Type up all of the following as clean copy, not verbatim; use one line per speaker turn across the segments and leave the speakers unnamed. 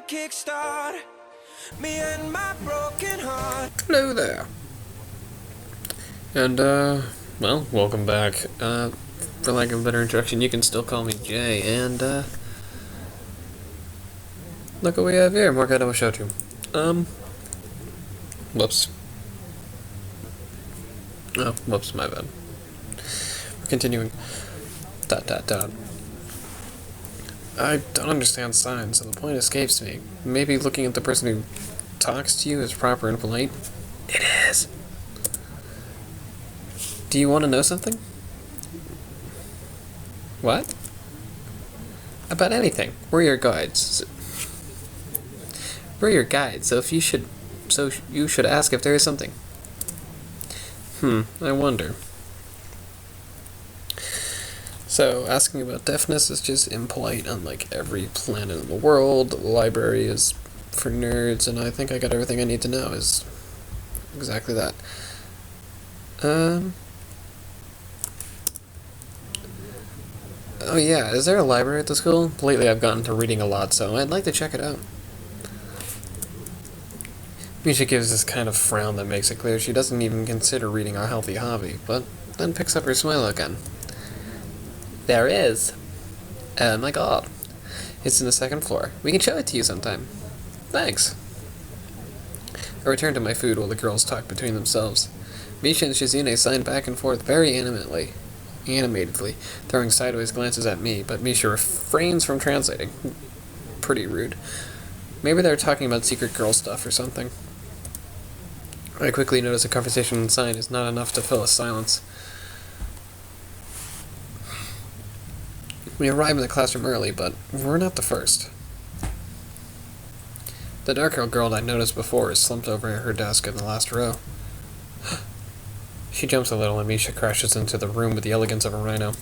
kickstart me and my broken heart.
Hello there. And, well, welcome back. For lack of a better introduction, you can still call me Jay, and, look what we have here, more kind of a show to. Whoops. Oh, whoops, my bad. We're continuing. ... I don't understand signs, so the point escapes me. Maybe looking at the person who talks to you is proper and polite? It is. Do you want to know something? What? About anything. We're your guides. We're your guides, so you should ask if there is something. I wonder. So, asking about deafness is just impolite on, like, every planet in the world. The library is for nerds, and I think I got everything I need to know is exactly that. Oh yeah, is there a library at the school? Lately I've gotten to reading a lot, so I'd like to check it out. Misha gives this kind of frown that makes it clear she doesn't even consider reading a healthy hobby, but then picks up her smile again. There is. Oh my god. It's in the second floor. We can show it to you sometime. Thanks. I return to my food while the girls talk between themselves. Misha and Shizune sign back and forth very animatedly, throwing sideways glances at me, but Misha refrains from translating. Pretty rude. Maybe they're talking about secret girl stuff or something. I quickly notice a conversation inside is not enough to fill a silence. We arrive in the classroom early, but we're not the first. The dark-haired girl I noticed before is slumped over her desk in the last row. She jumps a little and Misha crashes into the room with the elegance of a rhino.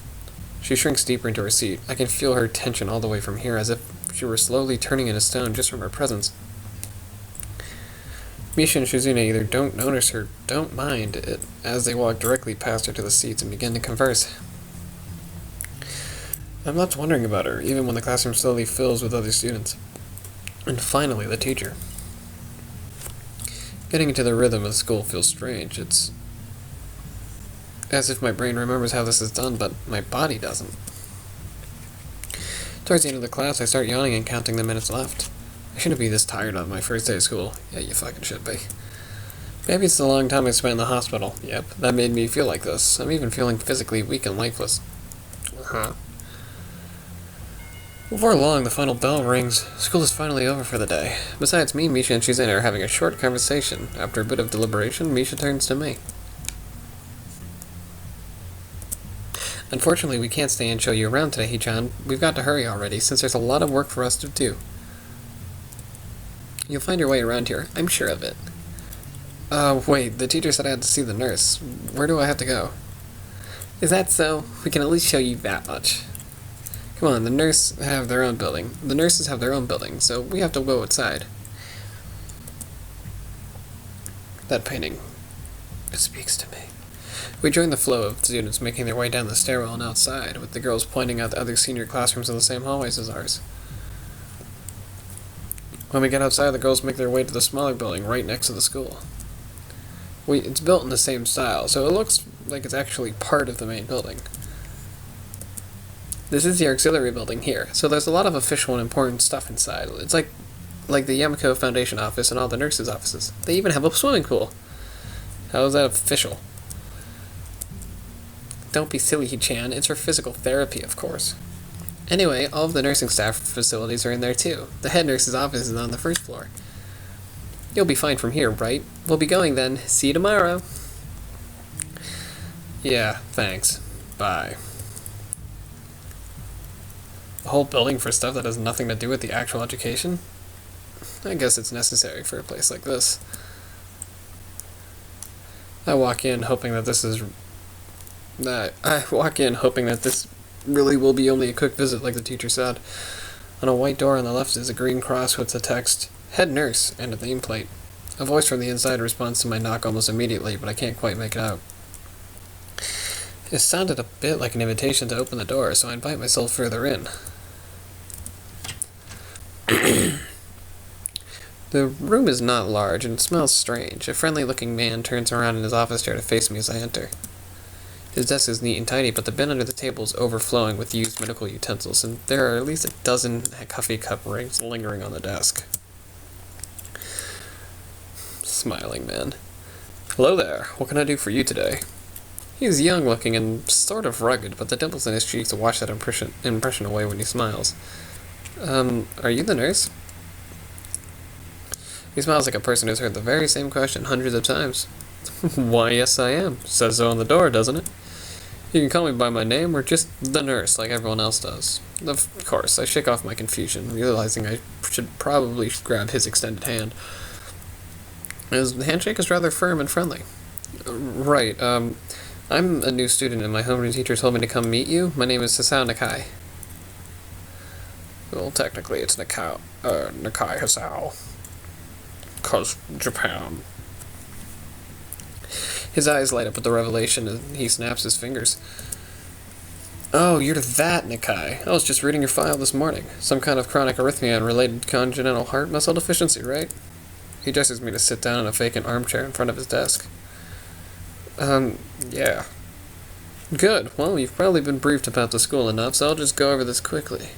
She shrinks deeper into her seat. I can feel her tension all the way from here, as if she were slowly turning into stone just from her presence. Misha and Shizune either don't notice or don't mind it, as they walk directly past her to the seats and begin to converse. I'm left wondering about her, even when the classroom slowly fills with other students. And finally, the teacher. Getting into the rhythm of school feels strange. It's as if my brain remembers how this is done, but my body doesn't. Towards the end of the class, I start yawning and counting the minutes left. I shouldn't be this tired on my first day of school. Yeah, you fucking should be. Maybe it's the long time I spent in the hospital. Yep, that made me feel like this. I'm even feeling physically weak and lifeless. Before long, the final bell rings. School is finally over for the day. Besides me, Misha and Shizune are having a short conversation. After a bit of deliberation, Misha turns to me. Unfortunately, we can't stay and show you around today, Hee-chan. We've got to hurry already, since there's a lot of work for us to do. You'll find your way around here. I'm sure of it. Wait, the teacher said I had to see the nurse. Where do I have to go? Is that so? We can at least show you that much. Come on, the nurses have their own building, so we have to go outside. That painting, it speaks to me. We join the flow of students making their way down the stairwell and outside, with the girls pointing out the other senior classrooms in the same hallways as ours. When we get outside, the girls make their way to the smaller building right next to the school. It's built in the same style, so it looks like it's actually part of the main building. This is the auxiliary building here, so there's a lot of official and important stuff inside. It's like the Yamako Foundation office and all the nurses' offices. They even have a swimming pool. How is that official? Don't be silly, Hee-chan. It's for physical therapy, of course. Anyway, all of the nursing staff facilities are in there too. The head nurse's office is on the first floor. You'll be fine from here, right? We'll be going then. See you tomorrow. Yeah, thanks. Bye. A whole building for stuff that has nothing to do with the actual education? I guess it's necessary for a place like this. I walk in hoping that this really will be only a quick visit, like the teacher said. On a white door on the left is a green cross with the text, Head Nurse, and a nameplate. A voice from the inside responds to my knock almost immediately, but I can't quite make it out. It sounded a bit like an invitation to open the door, so I invite myself further in. The room is not large and it smells strange. A friendly-looking man turns around in his office chair to face me as I enter. His desk is neat and tidy, but the bin under the table is overflowing with used medical utensils, and there are at least a dozen coffee cup rings lingering on the desk. Smiling man. Hello there. What can I do for you today? He's young-looking and sort of rugged, but the dimples in his cheeks wash that impression away when he smiles. Are you the nurse? He smiles like a person who's heard the very same question hundreds of times. Why, yes I am. Says so on the door, doesn't it? You can call me by my name or just the nurse, like everyone else does. Of course, I shake off my confusion, realizing I should probably grab his extended hand. His handshake is rather firm and friendly. Right, I'm a new student and my homeroom teacher told me to come meet you. My name is Hisao Nakai. Well, technically it's Nakai Hisao. 'Cause Japan. His eyes light up with the revelation and he snaps his fingers. Oh, you're that Nakai. I was just reading your file this morning. Some kind of chronic arrhythmia and related congenital heart muscle deficiency, right? He gestures me to sit down in a vacant armchair in front of his desk. Yeah. Good. Well, you've probably been briefed about the school enough, so I'll just go over this quickly.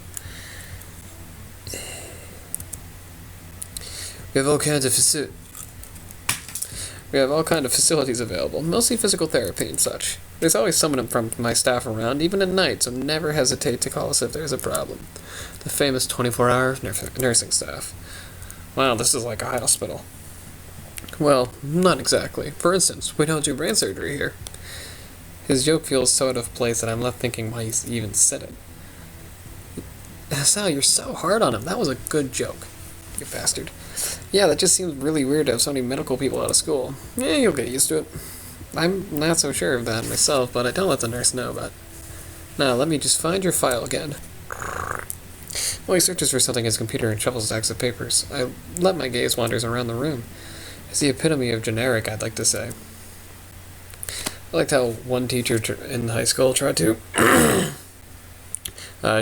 We have all kinds of facilities available, mostly physical therapy and such. There's always someone from my staff around, even at night, so never hesitate to call us if there's a problem. The famous 24-hour nursing staff. Wow, this is like a hospital. Well, not exactly. For instance, we don't do brain surgery here. His joke feels so out of place that I'm left thinking why he even said it. Sal, you're so hard on him. That was a good joke. You bastard. Yeah, that just seems really weird to have so many medical people out of school. Yeah, you'll get used to it. I'm not so sure of that myself, but I don't let the nurse know about it. Now, let me just find your file again. While he searches for something in his computer and shuffles stacks of papers, I let my gaze wander around the room. It's the epitome of generic, I'd like to say. I liked how one teacher in high school tried to...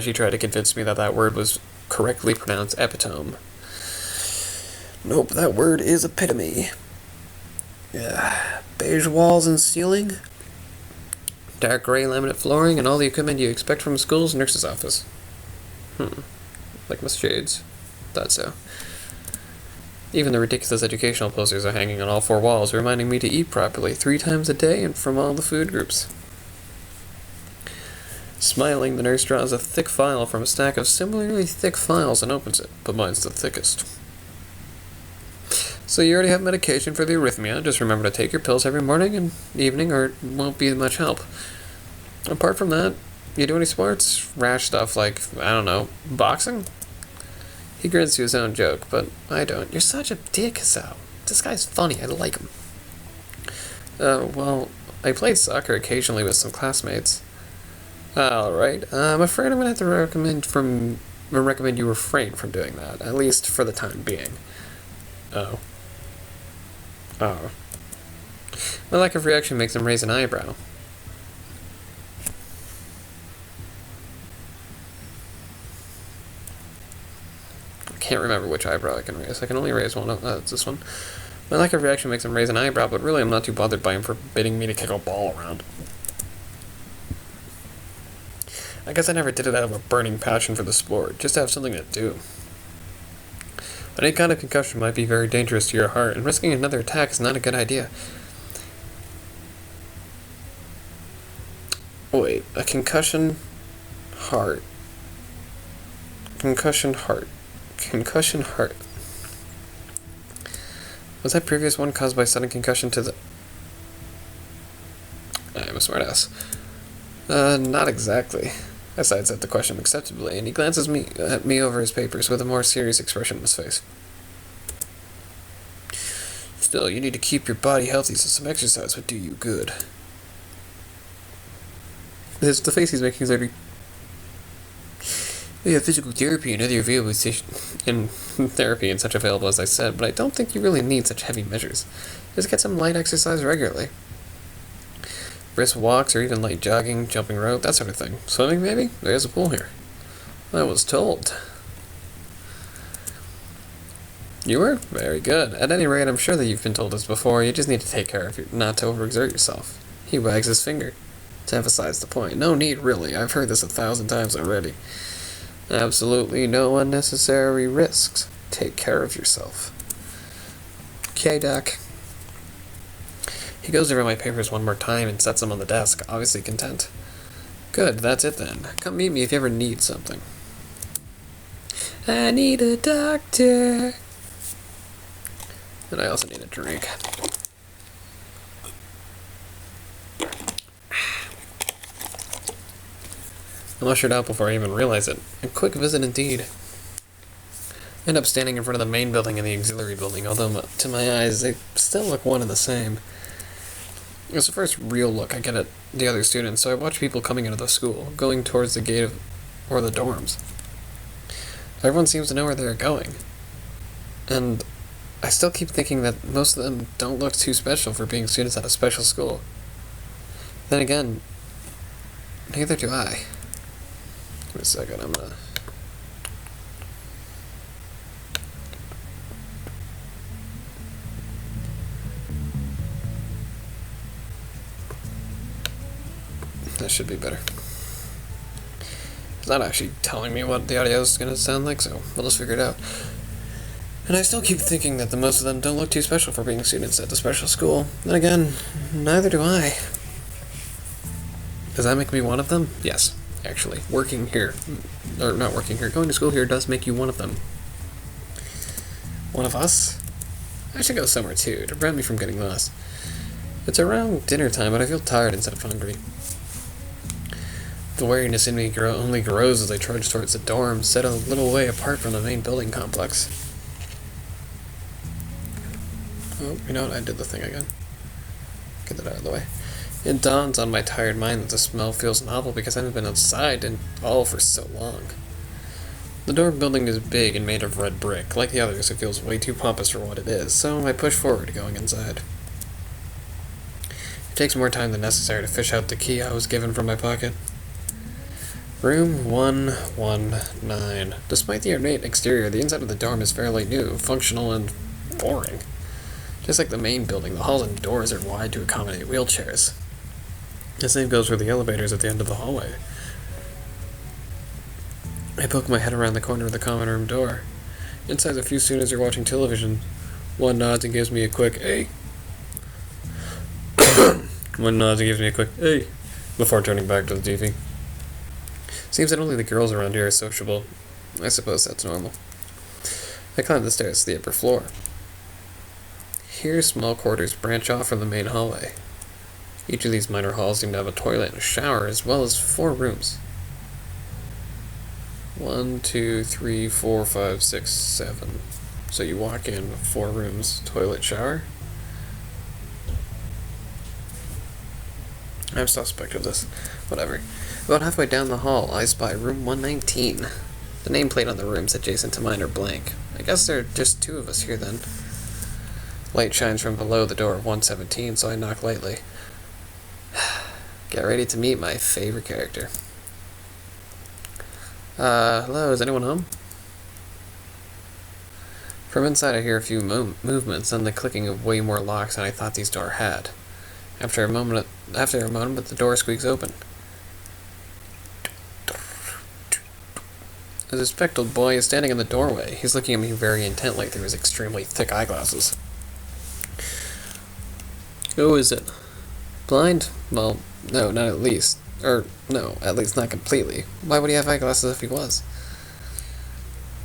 she tried to convince me that that word was correctly pronounced epitome. Nope, that word is epitome. Yeah, beige walls and ceiling, dark gray laminate flooring, and all the equipment you expect from a school's nurse's office. Like my shades. Thought so. Even the ridiculous educational posters are hanging on all four walls, reminding me to eat properly 3 times a day and from all the food groups. Smiling, the nurse draws a thick file from a stack of similarly thick files and opens it, but mine's the thickest. So you already have medication for the arrhythmia. Just remember to take your pills every morning and evening or it won't be much help. Apart from that, you do any sports? Rash stuff like, I don't know, boxing? He grins to his own joke, but I don't. You're such a dick, Sal. This guy's funny. I like him. Well, I played soccer occasionally with some classmates. Alright, I'm afraid I'm going to have to recommend you refrain from doing that, at least for the time being. Oh. My lack of reaction makes him raise an eyebrow. I can't remember which eyebrow I can raise. I can only raise one. It's this one. My lack of reaction makes him raise an eyebrow, but really I'm not too bothered by him forbidding me to kick a ball around. I guess I never did it out of a burning passion for the sport, just to have something to do. But any kind of concussion might be very dangerous to your heart, and risking another attack is not a good idea. Wait, a concussion heart. Concussion heart. Concussion heart. Was that previous one caused by sudden concussion to the... I am a smartass. Not exactly. I sidestepped the question acceptably, and he glances at me over his papers with a more serious expression on his face. Still, you need to keep your body healthy, so some exercise would do you good. The face he's making is very... We have physical therapy and other available therapy and such available, as I said, but I don't think you really need such heavy measures. Just get some light exercise regularly. Brisk walks or even light jogging, jumping rope, that sort of thing. Swimming, maybe? There's a pool here. I was told. You were? Very good. At any rate, I'm sure that you've been told this before. You just need to take care of you, not to overexert yourself. He wags his finger to emphasize the point. No need, really. I've heard this 1,000 times already. Absolutely no unnecessary risks. Take care of yourself. Okay, Doc. He goes over my papers one more time and sets them on the desk, obviously content. Good, that's it then. Come meet me if you ever need something. I need a doctor. And I also need a drink. I'm ushered out before I even realize it. A quick visit indeed. I end up standing in front of the main building and the auxiliary building, although to my eyes they still look one and the same. It's the first real look I get at the other students, so I watch people coming into the school, going towards the gate or the dorms. Everyone seems to know where they're going. And I still keep thinking that most of them don't look too special for being students at a special school. Then again, neither do I. Wait a second, I'm gonna... That should be better. It's not actually telling me what the audio is going to sound like, so we'll just figure it out. And I still keep thinking that the most of them don't look too special for being students at the special school. Then again, neither do I. Does that make me one of them? Yes, actually. Working here, or not working here, going to school here does make you one of them. One of us? I should go somewhere too, to prevent me from getting lost. It's around dinner time, but I feel tired instead of hungry. The wariness in me only grows as I trudge towards the dorm, set a little way apart from the main building complex. Oh, you know what? I did the thing again. Get that out of the way. It dawns on my tired mind that the smell feels novel because I haven't been outside in all for so long. The dorm building is big and made of red brick. Like the others, it feels way too pompous for what it is, so I push forward, going inside. It takes more time than necessary to fish out the key I was given from my pocket. Room 119. Despite the ornate exterior, the inside of the dorm is fairly new, functional, and boring. Just like the main building, the halls and doors are wide to accommodate wheelchairs. The same goes for the elevators at the end of the hallway. I poke my head around the corner of the common room door. Inside, a few students are watching television. One nods and gives me a quick, "Hey." One nods and gives me a quick, "Hey," before turning back to the TV. Seems that only the girls around here are sociable. I suppose that's normal. I climb the stairs to the upper floor. Here, small quarters branch off from the main hallway. Each of these minor halls seem to have a toilet and a shower, as well as 4 rooms. 1, 2, 3, 4, 5, 6, 7. So you walk in, 4 rooms, toilet, shower. I'm suspect of this. Whatever. About halfway down the hall, I spy room 119. The nameplate on the rooms adjacent to mine are blank. I guess there are just 2 of us here then. Light shines from below the door of 117, so I knock lightly. Get ready to meet my favorite character. Hello, is anyone home? From inside I hear a few movements and the clicking of way more locks than I thought these doors had. After a moment, the door squeaks open. A spectacled boy is standing in the doorway. He's looking at me very intently through his extremely thick eyeglasses. Who is it? Blind? Well, no, not at least. No, at least not completely. Why would he have eyeglasses if he was?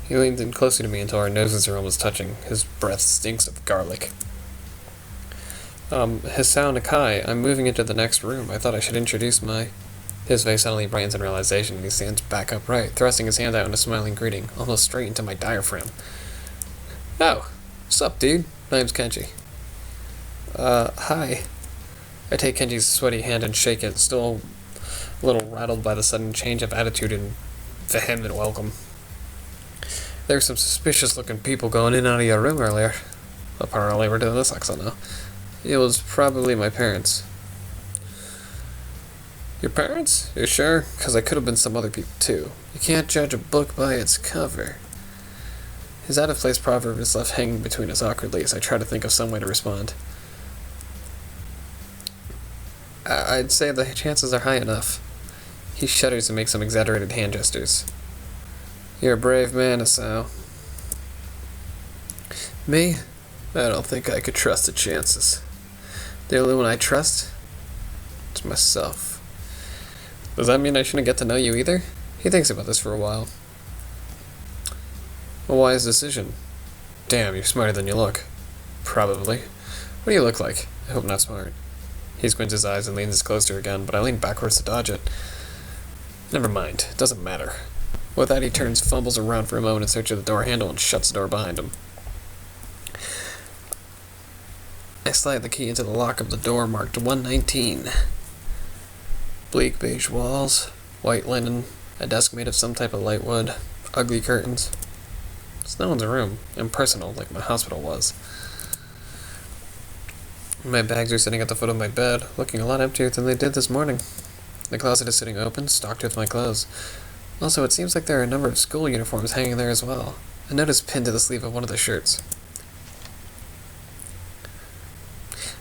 He leans in closer to me until our noses are almost touching. His breath stinks of garlic. Hisao Nakai, I'm moving into the next room. I thought I should introduce my... His face suddenly brightens in realization, and he stands back upright, thrusting his hand out in a smiling greeting, almost straight into my diaphragm. Oh, sup, dude? Name's Kenji. Hi. I take Kenji's sweaty hand and shake it, still a little rattled by the sudden change of attitude and vehement welcome. There's some suspicious-looking people going in and out of your room earlier. Apparently we're doing this accent now. It was probably my parents. Your parents? You sure? Because I could have been some other people too. You can't judge a book by its cover. His out-of-place proverb is left hanging between us awkwardly as I try to think of some way to respond. I'd say the chances are high enough. He shudders and makes some exaggerated hand gestures. You're a brave man, Asao. Me? I don't think I could trust the chances. The only one I trust is myself. Does that mean I shouldn't get to know you either? He thinks about this for a while. A wise decision. Damn, you're smarter than you look. Probably. What do you look like? I hope not smart. He squints his eyes and leans closer again, but I lean backwards to dodge it. Never mind. It doesn't matter. With that, he turns, fumbles around for a moment in search of the door handle, and shuts the door behind him. I slide the key into the lock of the door marked 119. Bleak beige walls, white linen, a desk made of some type of light wood, ugly curtains. It's no one's room, impersonal like my hospital was. My bags are sitting at the foot of my bed, looking a lot emptier than they did this morning. The closet is sitting open, stocked with my clothes. Also, it seems like there are a number of school uniforms hanging there as well. A note is pinned to the sleeve of one of the shirts.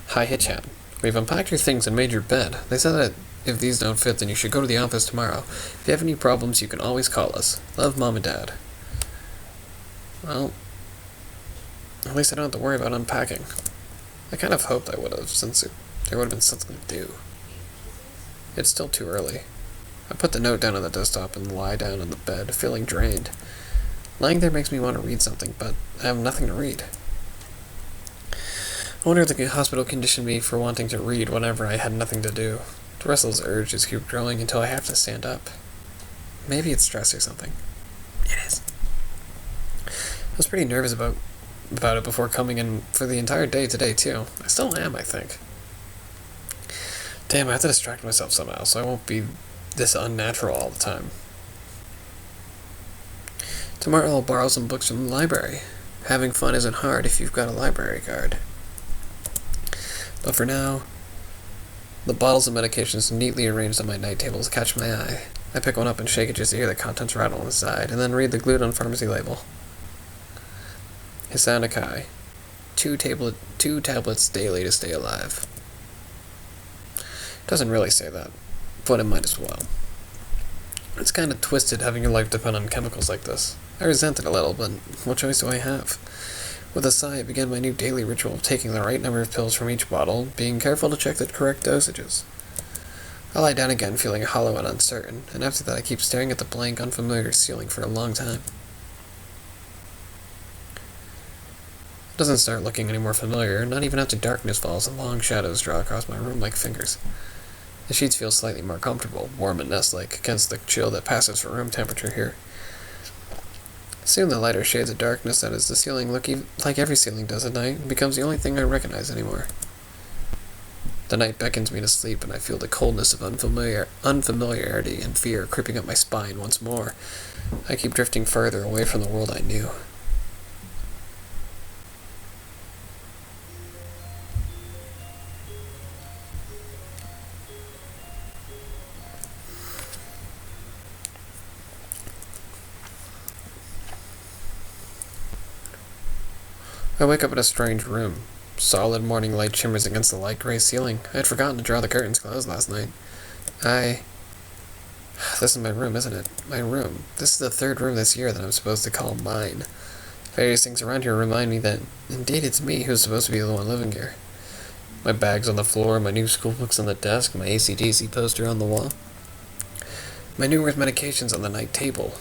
Hi, Hitchat. We've unpacked your things and made your bed. They said that if these don't fit, then you should go to the office tomorrow. If you have any problems, you can always call us. Love, Mom and Dad. Well, at least I don't have to worry about unpacking. I kind of hoped I would have, since there would have been something to do. It's still too early. I put the note down on the desktop and lie down on the bed, feeling drained. Lying there makes me want to read something, but I have nothing to read. I wonder if the hospital conditioned me for wanting to read whenever I had nothing to do. The restless urge just keeps growing until I have to stand up. Maybe it's stress or something. It is. I was pretty nervous about it before coming in for the entire day today, too. I still am, I think. Damn, I have to distract myself somehow, so I won't be this unnatural all the time. Tomorrow I'll borrow some books from the library. Having fun isn't hard if you've got a library card. But for now, the bottles of medications neatly arranged on my night tables catch my eye. I pick one up and shake it just to hear the contents rattle on the side, and then read the glued-on pharmacy label. Hisanokai. 2 tablets daily to stay alive. Doesn't really say that, but it might as well. It's kind of twisted having your life depend on chemicals like this. I resent it a little, but what choice do I have? With a sigh, I began my new daily ritual of taking the right number of pills from each bottle, being careful to check the correct dosages. I lie down again, feeling hollow and uncertain, and after that I keep staring at the blank, unfamiliar ceiling for a long time. It doesn't start looking any more familiar, not even after darkness falls and long shadows draw across my room like fingers. The sheets feel slightly more comfortable, warm and nest-like, against the chill that passes for room temperature here. Soon the lighter shades of darkness that is the ceiling look like every ceiling does at night, and becomes the only thing I recognize anymore. The night beckons me to sleep, and I feel the coldness of unfamiliarity and fear creeping up my spine once more. I keep drifting further away from the world I knew. I wake up in a strange room. Solid morning light shimmers against the light gray ceiling. I had forgotten to draw the curtains closed last night. This is my room, isn't it? My room. This is the 3rd room this year that I'm supposed to call mine. Various things around here remind me that, indeed, it's me who's supposed to be the one living here. My bag's on the floor, my new school books on the desk, my AC/DC poster on the wall. My numerous medications on the night table.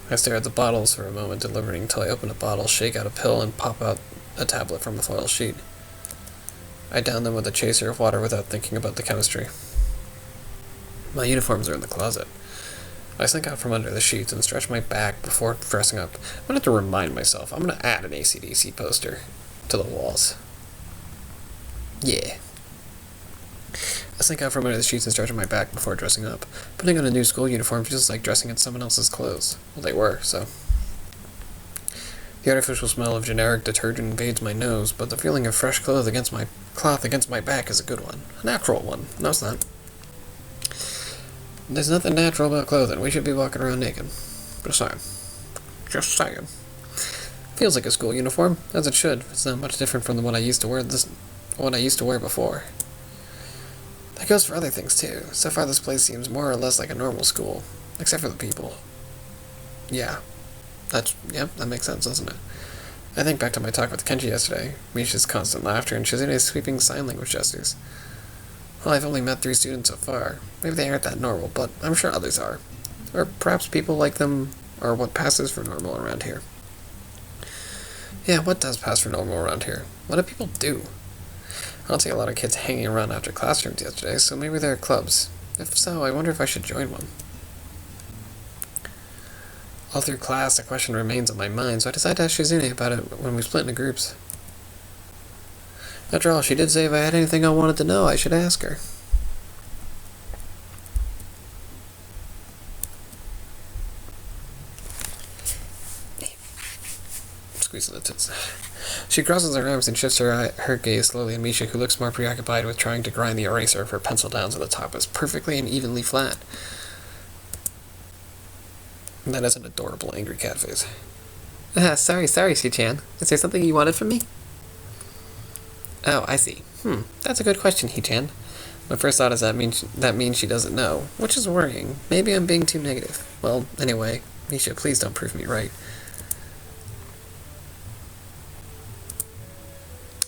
I stare at the bottles for a moment, deliberating until I open a bottle, shake out a pill, and pop out a tablet from a foil sheet. I down them with a chaser of water without thinking about the chemistry. My uniforms are in the closet. I slink out from under the sheets and stretch my back before dressing up. I'm gonna have to remind myself. I'm gonna add an AC/DC poster to the walls. Yeah. I slink out from under the sheets and stretch my back before dressing up. Putting on a new school uniform feels like dressing in someone else's clothes. Well, they were, so. The artificial smell of generic detergent invades my nose, but the feeling of fresh cloth against my back is a good one. A natural one. No, it's not. There's nothing natural about clothing. We should be walking around naked. Just saying. Just saying. Feels like a school uniform, as it should. It's not much different from the one I used to wear before. That goes for other things too. So far this place seems more or less like a normal school. Except for the people. Yeah. That makes sense, doesn't it? I think back to my talk with Kenji yesterday. Misha's constant laughter and Shizune's sweeping sign language gestures. Well, I've only met 3 students so far. Maybe they aren't that normal, but I'm sure others are. Or perhaps people like them are what passes for normal around here. Yeah, what does pass for normal around here? What do people do? I don't see a lot of kids hanging around after classrooms yesterday, so maybe there are clubs. If so, I wonder if I should join one. All through class, the question remains on my mind, so I decided to ask Shizune about it when we split into groups. After all, she did say if I had anything I wanted to know, I should ask her. Squeezing the tits. She crosses her arms and shifts her gaze slowly at Misha, who looks more preoccupied with trying to grind the eraser of her pencil down so the top is perfectly and evenly flat. That is an adorable angry cat face. Sorry, Shi-chan. Is there something you wanted from me? Oh, I see. That's a good question, He-chan. My first thought is that means she doesn't know, which is worrying. Maybe I'm being too negative. Well, anyway, Misha, please don't prove me right.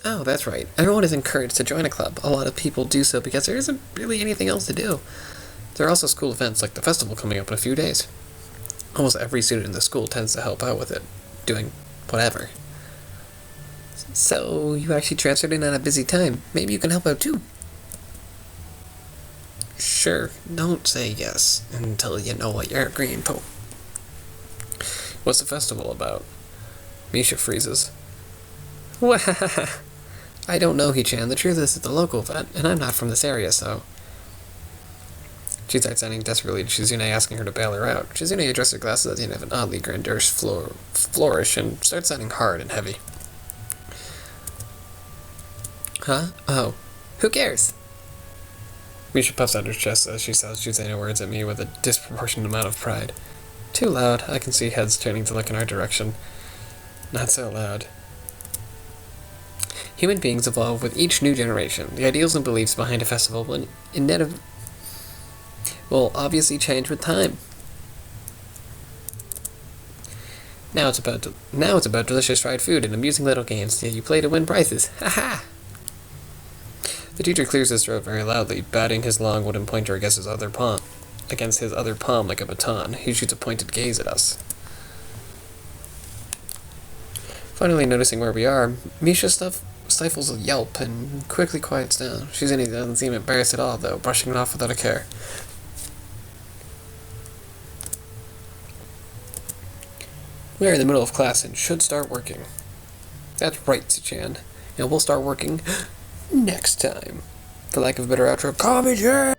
Oh, that's right. Everyone is encouraged to join a club. A lot of people do so because there isn't really anything else to do. There are also school events like the festival coming up in a few days. Almost every student in the school tends to help out with it, doing whatever. So, you actually transferred in at a busy time. Maybe you can help out too. Sure, don't say yes until you know what you're agreeing to. What's the festival about? Misha freezes. I don't know, He-chan. The truth is it's a local event, and I'm not from this area, so... She starts sounding desperately to Shizune, asking her to bail her out. Shizune adjusts her glasses at the end of an oddly grandiose flourish and starts sounding hard and heavy. Huh? Oh. Who cares? Misha puffs out her chest as she says Shizune words at me with a disproportionate amount of pride. Too loud. I can see heads turning to look in our direction. Not so loud. Human beings evolve with each new generation. The ideals and beliefs behind a festival will obviously change with time. Now it's about delicious fried food and amusing little games. Yeah, you play to win prizes. Haha! The teacher clears his throat very loudly, batting his long wooden pointer against his other palm like a baton. He shoots a pointed gaze at us. Finally noticing where we are, Misha stifles a yelp and quickly quiets down. Shizune doesn't seem embarrassed at all, though, brushing it off without a care. We're in the middle of class and should start working. That's right, Shi-chan. And we'll start working next time. For lack of a better outro, call me Jay!